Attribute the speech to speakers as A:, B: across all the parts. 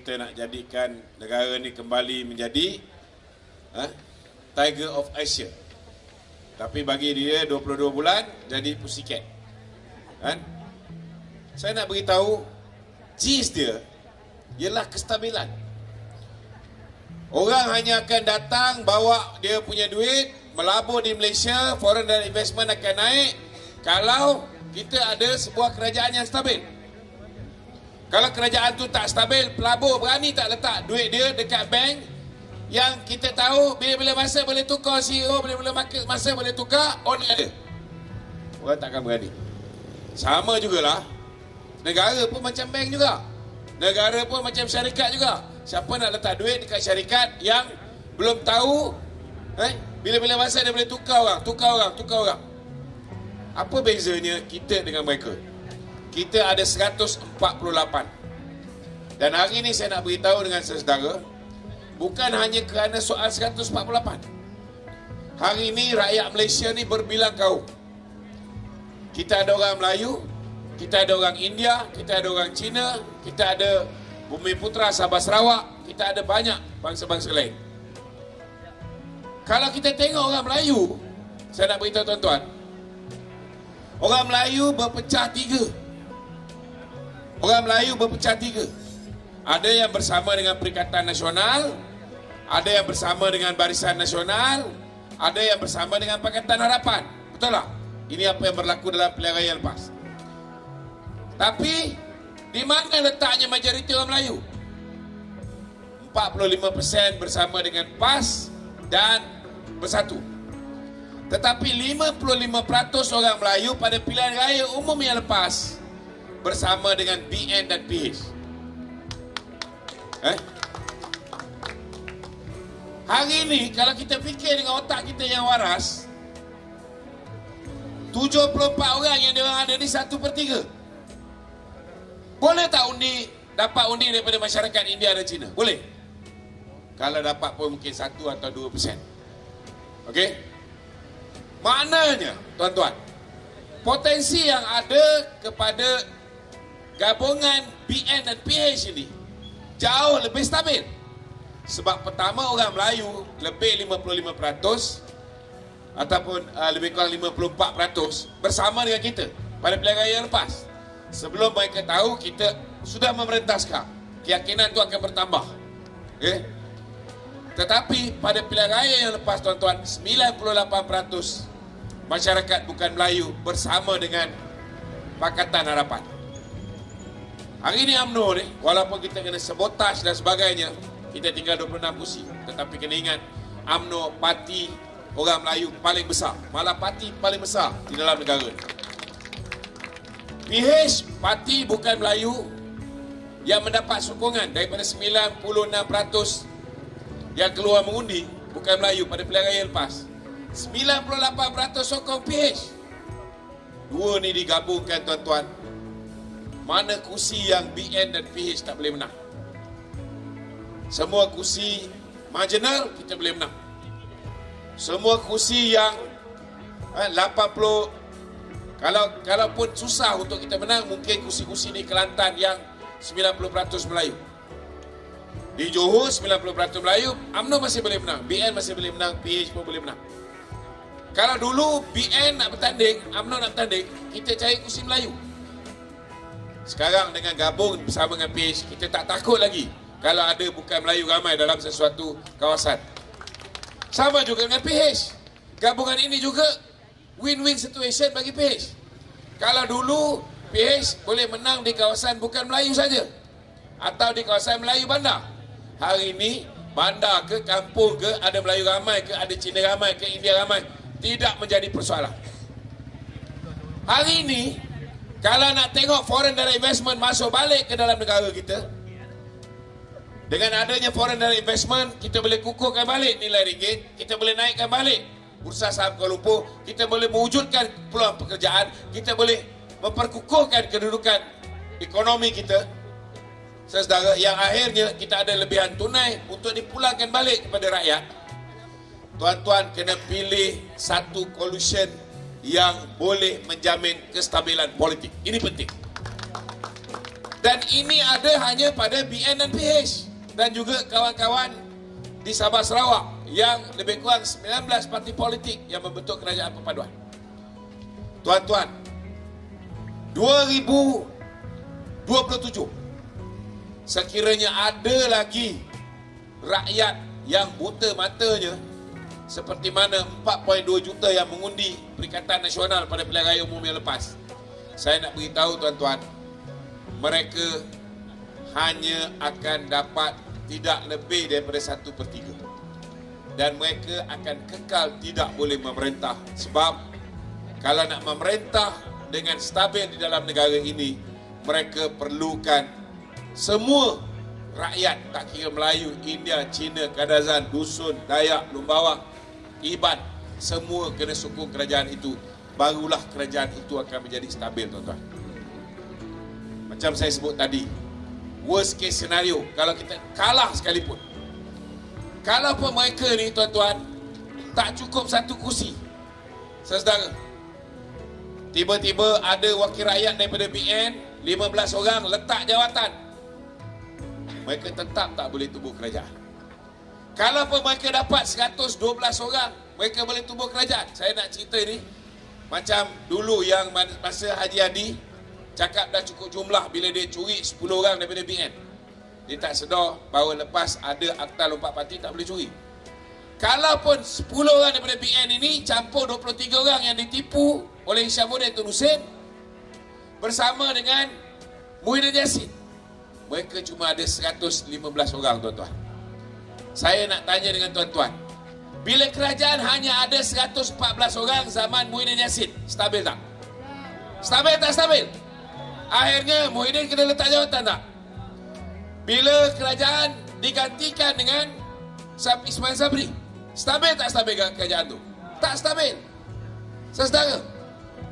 A: kita nak jadikan negara ni kembali menjadi Tiger of Asia. Tapi bagi dia 22 bulan jadi pussycat. Kan? Saya nak beritahu, cheese dia ialah kestabilan. Orang hanya akan datang bawa dia punya duit, melabur di Malaysia, foreign direct investment akan naik kalau kita ada sebuah kerajaan yang stabil. Kalau kerajaan tu tak stabil, pelabur berani tak letak duit dia dekat bank yang kita tahu bila-bila masa boleh tukar CEO, bila-bila masa boleh tukar, owner ada. Orang takkan berani. Sama jugalah, negara pun macam bank juga. Negara pun macam syarikat juga. Siapa nak letak duit dekat syarikat yang belum tahu bila-bila masa dia boleh tukar orang. Apa bezanya kita dengan mereka? Kita ada 148. Dan hari ini saya nak beritahu dengan saudara, bukan hanya kerana soal 148. Hari ini rakyat Malaysia ni berbilang kaum. Kita ada orang Melayu, kita ada orang India, kita ada orang Cina, kita ada Bumiputra Sabah Sarawak, kita ada banyak bangsa-bangsa lain. Kalau kita tengok orang Melayu, saya nak beritahu tuan-tuan, orang Melayu berpecah tiga. Ada yang bersama dengan Perikatan Nasional, ada yang bersama dengan Barisan Nasional, ada yang bersama dengan Pakatan Harapan. Betul tak? Ini apa yang berlaku dalam pilihan raya lepas. Tapi di mana letaknya majoriti orang Melayu? 45% bersama dengan PAS dan Bersatu. Tetapi 55% orang Melayu pada pilihan raya umum yang lepas bersama dengan BN dan PH. Hari ini kalau kita fikir dengan otak kita yang waras, 74 orang yang diorang ada ni 1/3. Boleh tak dapat undi daripada masyarakat India dan Cina? Boleh. Kalau dapat pun mungkin 1 atau 2%. Okey? Maknanya, tuan-tuan, potensi yang ada kepada gabungan BN dan PH ini jauh lebih stabil. Sebab pertama, orang Melayu lebih 55% ataupun lebih kurang 54% bersama dengan kita pada pilihan raya lepas. Sebelum mereka tahu kita sudah memerintah sekarang, keyakinan itu akan bertambah. Okay? Tetapi pada pilihan raya yang lepas, tuan-tuan, 98% masyarakat bukan Melayu bersama dengan Pakatan Harapan. Hari ini UMNO ni, walaupun kita kena sabotaj dan sebagainya, kita tinggal 26 kursi. Tetapi kena ingat, UMNO parti orang Melayu paling besar, malah parti paling besar di dalam negara. PH, parti bukan Melayu yang mendapat sokongan daripada 96% yang keluar mengundi bukan Melayu pada pilihan raya lepas. 98% sokong PH. Dua ni digabungkan, tuan-tuan, mana kursi yang BN dan PH tak boleh menang. Semua kursi marginal kita boleh menang. Semua kursi yang 80, kalaupun susah untuk kita menang, mungkin kursi-kursi di Kelantan yang 90% Melayu. Di Johor 90% Melayu, UMNO masih boleh menang, BN masih boleh menang, PH pun boleh menang. Kalau dulu BN nak bertanding, UMNO nak bertanding, kita cari kursi Melayu. Sekarang dengan gabung bersama dengan PH, kita tak takut lagi kalau ada bukan Melayu ramai dalam sesuatu kawasan. Sama juga dengan PH. Gabungan ini juga win-win situation bagi PH. Kalau dulu PH boleh menang di kawasan bukan Melayu saja atau di kawasan Melayu bandar, hari ini bandar ke kampung ke, ada Melayu ramai ke, ada Cina ramai ke, India ramai, tidak menjadi persoalan. Hari ini kalau nak tengok foreign direct investment masuk balik ke dalam negara kita, dengan adanya foreign direct investment, kita boleh kukuhkan balik nilai ringgit, kita boleh naikkan balik Bursa Saham Kuala Lumpur, kita boleh mewujudkan peluang pekerjaan, kita boleh memperkukuhkan kedudukan ekonomi kita, saudara, yang akhirnya kita ada lebihan tunai untuk dipulangkan balik kepada rakyat. Tuan-tuan kena pilih satu coalition yang boleh menjamin kestabilan politik. Ini penting. Dan ini ada hanya pada BN dan PH dan juga kawan-kawan di Sabah Sarawak yang lebih kurang 19 parti politik yang membentuk kerajaan perpaduan. Tuan-tuan, 2027 sekiranya ada lagi rakyat yang buta matanya seperti mana 4.2 juta yang mengundi Perikatan Nasional pada pilihan raya umum yang lepas, saya nak beritahu tuan-tuan, mereka hanya akan dapat tidak lebih daripada 1/3 dan mereka akan kekal tidak boleh memerintah. Sebab kalau nak memerintah dengan stabil di dalam negara ini, mereka perlukan semua rakyat, tak kira Melayu, India, Cina, Kadazan, Dusun, Dayak, Lumbawang, Iban, semua kena sokong kerajaan itu. Barulah kerajaan itu akan menjadi stabil, tuan-tuan. Macam saya sebut tadi, worst case scenario, kalau kita kalah sekalipun, kalau pun mereka ni tuan-tuan tak cukup satu kursi, saudara, tiba-tiba ada wakil rakyat daripada BN 15 orang letak jawatan, mereka tetap tak boleh tubuh kerajaan. Kalau pun mereka dapat 112 orang, mereka boleh tubuh kerajaan. Saya nak cerita ni, macam dulu yang masa Haji Hadi cakap dah cukup jumlah bila dia curi 10 orang daripada BN. Dia tak sedar bahawa lepas ada Akta Lompat Parti tak boleh curi. Kalau pun 10 orang daripada BN ini campur 23 orang yang ditipu oleh Hishamuddin Tun Hussein bersama dengan Muhyiddin Yassin, mereka cuma ada 115 orang, tuan-tuan. Saya nak tanya dengan tuan-tuan, bila kerajaan hanya ada 114 orang zaman Muhyiddin Yassin, stabil tak? Stabil tak stabil? Akhirnya Muhyiddin kena letak jawatan tak? Bila kerajaan digantikan dengan Ismail Sabri, stabil tak stabil kerajaan tu? Tak stabil. Saudara,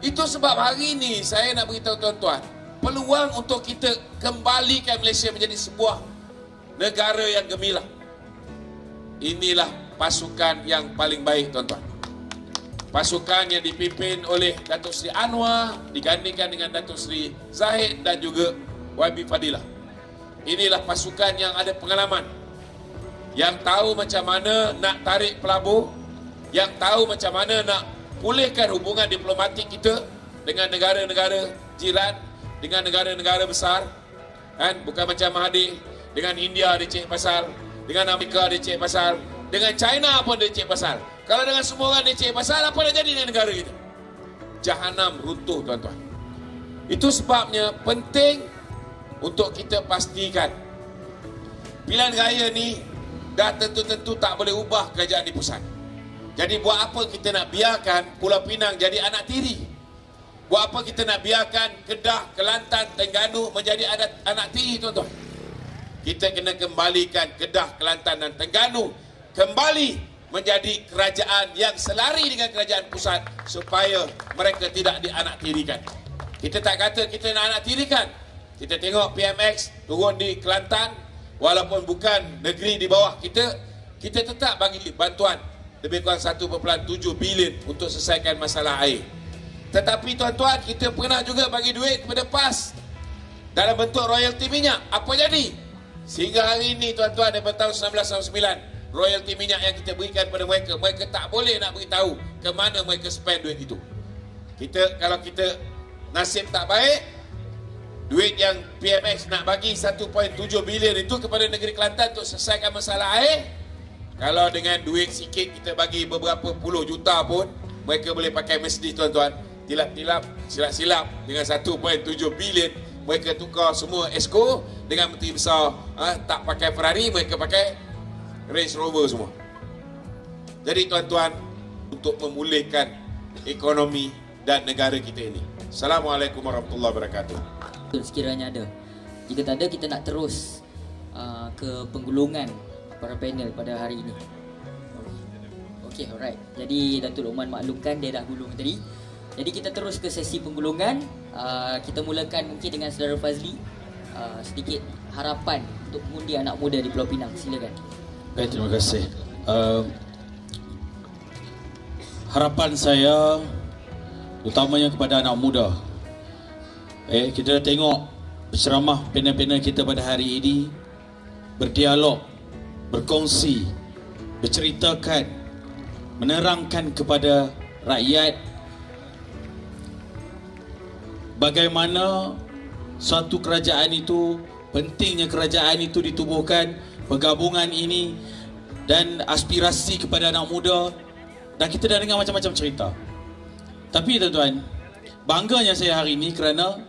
A: itu sebab hari ini saya nak beritahu tuan-tuan, peluang untuk kita kembalikan Malaysia menjadi sebuah negara yang gemilang, inilah pasukan yang paling baik, tuan-tuan. Pasukan yang dipimpin oleh Datuk Seri Anwar digandingkan dengan Datuk Seri Zahid dan juga YB Fadilah. Inilah pasukan yang ada pengalaman, yang tahu macam mana nak tarik pelabur, yang tahu macam mana nak pulihkan hubungan diplomatik kita dengan negara-negara jiran, dengan negara-negara besar, kan? Bukan macam Mahathir, dengan India dia cek pasal, dengan Amerika dia cek pasal, dengan China pun dia cek pasal. Kalau dengan semua orang dia cek pasal, apa nak jadi dengan negara kita? Jahanam runtuh, tuan-tuan. Itu sebabnya penting untuk kita pastikan pilihan raya ni dah tentu-tentu tak boleh ubah kerajaan di pusat. Jadi buat apa kita nak biarkan Pulau Pinang jadi anak tiri? Buat apa kita nak biarkan Kedah, Kelantan, Terengganu menjadi anak tiri, tuan-tuan? Kita kena kembalikan Kedah, Kelantan dan Terengganu kembali menjadi kerajaan yang selari dengan kerajaan pusat supaya mereka tidak dianaktirikan. Kita tak kata kita nak anaktirikan. Kita tengok PMX turun di Kelantan, walaupun bukan negeri di bawah kita, kita tetap bagi bantuan lebih kurang 1.7 bilion untuk selesaikan masalah air. Tetapi tuan-tuan, kita pernah juga bagi duit kepada PAS dalam bentuk royalti minyak. Apa jadi? Sehingga hari ini, tuan-tuan, daripada tahun 1999, royalti minyak yang kita berikan kepada mereka, mereka tak boleh nak beritahu ke mana mereka spend duit itu. Kalau kita nasib tak baik, duit yang PMX nak bagi 1.7 bilion itu kepada negeri Kelantan untuk selesaikan masalah air, kalau dengan duit sikit kita bagi beberapa puluh juta pun, mereka boleh pakai Mercedes, tuan-tuan. Tilap-tilap, silap-silap dengan 1.7 bilion, mereka tukar semua Esco dengan menteri besar, tak pakai Ferrari, mereka pakai Range Rover semua. Jadi tuan-tuan, untuk memulihkan ekonomi dan negara kita ini. Assalamualaikum warahmatullahi wabarakatuh.
B: Sekiranya ada. Jika tak ada, kita nak terus ke penggulungan para panel pada hari ini. Okey, alright. Jadi Datuk Lokman maklumkan dia dah gulung tadi. Jadi kita terus ke sesi penggulungan. Kita mulakan mungkin dengan Saudara Fazli. Sedikit harapan untuk mengundi anak muda di Pulau Pinang. Silakan.
C: Baik, terima kasih. Harapan saya utamanya kepada anak muda. Kita dah tengok penceramah panel-panel kita pada hari ini berdialog, berkongsi, berceritakan, menerangkan kepada rakyat bagaimana suatu kerajaan itu, pentingnya kerajaan itu ditubuhkan, pergabungan ini dan aspirasi kepada anak muda. Dan kita dah dengar macam-macam cerita. Tapi tuan-tuan, bangganya saya hari ini kerana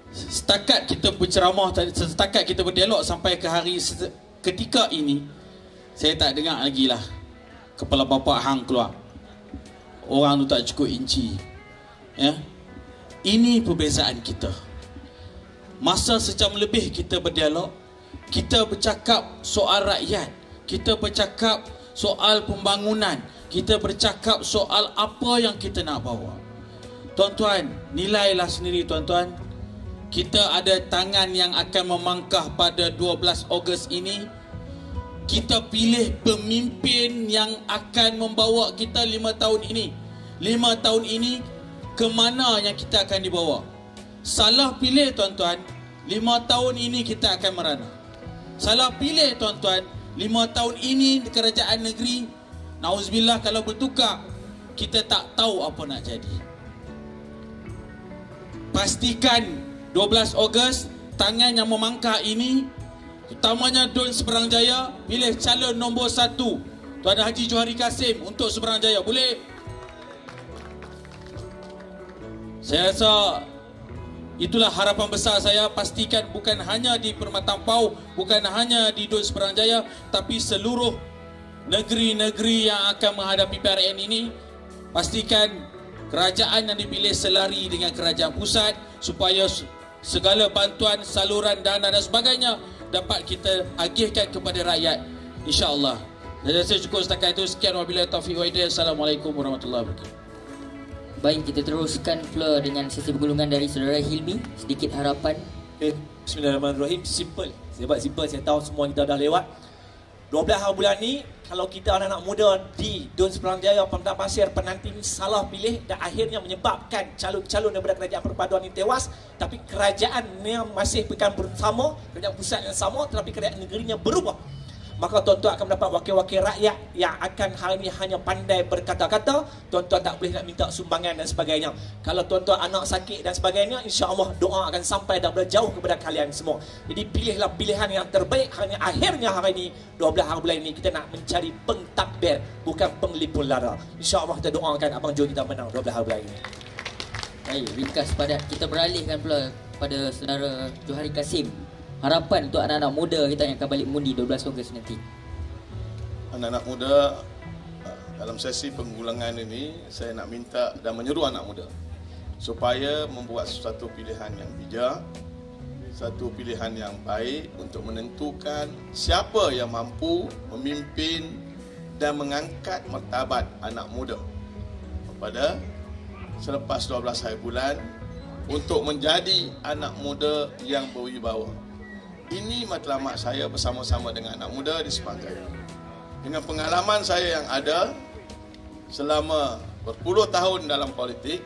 C: setakat kita berceramah, setakat kita berdialog sampai ke hari ketika ini, saya tak dengar lagi lah kepala bapa hang keluar. Orang tu tak cukup inci. Ya. Ini perbezaan kita. Masa sejam lebih kita berdialog, kita bercakap soal rakyat, kita bercakap soal pembangunan, kita bercakap soal apa yang kita nak bawa. Tuan-tuan, nilailah sendiri tuan-tuan. Kita ada tangan yang akan memangkah pada 12 Ogos ini. Kita pilih pemimpin yang akan membawa kita 5 tahun ini. 5 tahun ini ke mana yang kita akan dibawa? Salah pilih tuan-tuan, 5 tahun ini kita akan merana. Salah pilih tuan-tuan, 5 tahun ini kerajaan negeri, nauzubillah kalau bertukar, kita tak tahu apa nak jadi. Pastikan 12 Ogos, tangan yang memangkah ini, utamanya Dun Seberang Jaya, pilih calon nombor 1 Tuan Haji Johari Kasim untuk Seberang Jaya. Boleh? Saya rasa itulah harapan besar saya. Pastikan bukan hanya di Permatang Pau, bukan hanya di Dun Seberang Jaya, tapi seluruh negeri-negeri yang akan menghadapi PRN ini, pastikan kerajaan yang dipilih selari dengan kerajaan pusat supaya segala bantuan, saluran dana dan sebagainya dapat kita agihkan kepada rakyat, insya-Allah. Saya cukup setakat itu. Sekian wabillahi taufiq wa hidayah. Assalamualaikum warahmatullahi wabarakatuh.
B: Baik, kita teruskan pula dengan sesi pergulungan dari saudara Hilmi. Sedikit harapan.
D: Okay. Bismillahirrahmanirrahim. Simple. Sebab simple, saya tahu semua kita dah lewat 12 hari bulan ni. Kalau kita anak-anak muda di Dun Seberang Jaya, Padang Pasir, penanti ni salah pilih dan akhirnya menyebabkan calon-calon daripada kerajaan perpaduan ini tewas. Tapi kerajaan yang masih pegang bersama, kerajaan pusat yang sama, tetapi kerajaan negerinya berubah, maka tuan-tuan akan mendapat wakil-wakil rakyat yang akan hari ini hanya pandai berkata-kata. Tuan-tuan tak boleh nak minta sumbangan dan sebagainya. Kalau tuan-tuan anak sakit dan sebagainya, insya-Allah doa akan sampai dan jauh kepada kalian semua. Jadi pilihlah pilihan yang terbaik. Hanya akhirnya hari ini 12 hari bulan ini kita nak mencari pengtakbir, bukan penglipur lara. Insya-Allah kita doakan Abang Jo kita menang 12 hari bulan ini.
B: Baik, ringkas padat. Kita beralihkan pula pada saudara Johari Kasim. Harapan untuk anak-anak muda kita yang akan balik mengundi 12 Ogos nanti.
E: Anak-anak muda, dalam sesi pengulangan ini, saya nak minta dan menyuruh anak muda supaya membuat satu pilihan yang bijak, satu pilihan yang baik untuk menentukan siapa yang mampu memimpin dan mengangkat martabat anak muda pada selepas 12 hari bulan untuk menjadi anak muda yang berwibawa. Ini matlamat saya bersama-sama dengan anak muda di Seberang Jaya. Dengan pengalaman saya yang ada selama berpuluh tahun dalam politik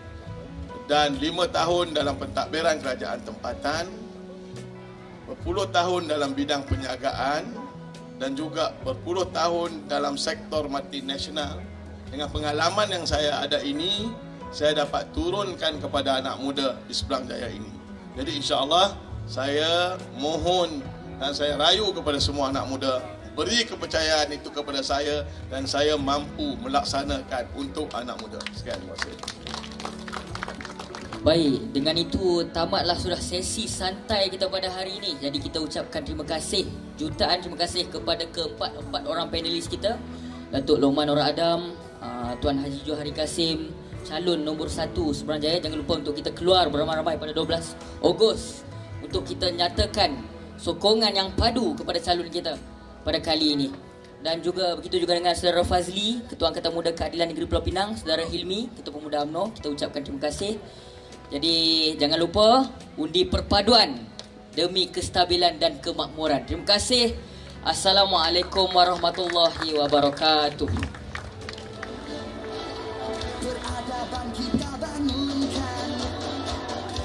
E: dan 5 tahun dalam pentadbiran kerajaan tempatan, berpuluh tahun dalam bidang perniagaan dan juga berpuluh tahun dalam sektor multinasional. Dengan pengalaman yang saya ada ini, saya dapat turunkan kepada anak muda di Seberang Jaya ini. Jadi insya-Allah saya mohon dan saya rayu kepada semua anak muda, beri kepercayaan itu kepada saya dan saya mampu melaksanakan untuk anak muda. Sekian, terima kasih.
B: Baik, dengan itu tamatlah sudah sesi santai kita pada hari ini. Jadi kita ucapkan terima kasih, jutaan terima kasih kepada keempat orang panelis kita, Datuk Lokman Nor Adam, Tuan Haji Johari Kasim, calon nombor 1 Seberang Jaya. Jangan lupa untuk kita keluar beramai-ramai pada 12 Ogos untuk kita nyatakan sokongan yang padu kepada calon kita pada kali ini. Dan juga begitu juga dengan saudara Fazli, Ketua Angkatan Muda Keadilan Negeri Pulau Pinang, saudara Hilmi, Ketua Pemuda UMNO, kita ucapkan terima kasih. Jadi jangan lupa undi perpaduan demi kestabilan dan kemakmuran. Terima kasih. Assalamualaikum warahmatullahi wabarakatuh.
F: Peradaban kita bangunkan,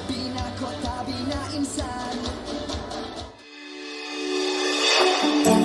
F: bina kota, bina insan. Thank you.